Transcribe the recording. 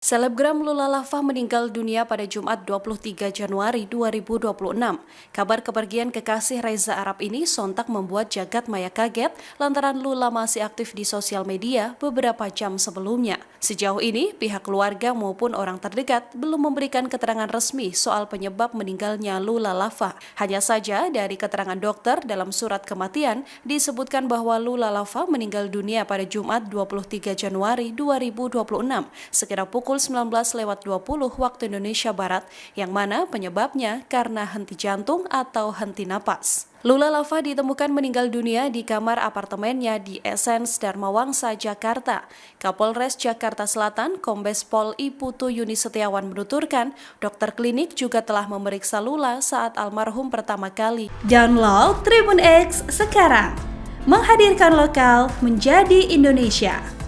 Selebgram Lula Lava meninggal dunia pada Jumat 23 Januari 2026. Kabar kepergian kekasih Reza Arab ini sontak membuat jagat maya kaget lantaran Lula masih aktif di sosial media beberapa jam sebelumnya. Sejauh ini, pihak keluarga maupun orang terdekat belum memberikan keterangan resmi soal penyebab meninggalnya Lula Lava. Hanya saja dari keterangan dokter dalam surat kematian disebutkan bahwa Lula Lava meninggal dunia pada Jumat 23 Januari 2026 sekitar pukul 19.20 waktu Indonesia Barat, yang mana penyebabnya karena henti jantung atau henti napas. Lula Lava ditemukan meninggal dunia di kamar apartemennya di Essence Dharma Wangsa, Jakarta. Kapolres Jakarta Selatan, Kombes Pol I Putu Yuni Setiawan menuturkan, dokter klinik juga telah memeriksa Lula saat almarhum pertama kali. Download Tribun X sekarang, menghadirkan lokal menjadi Indonesia.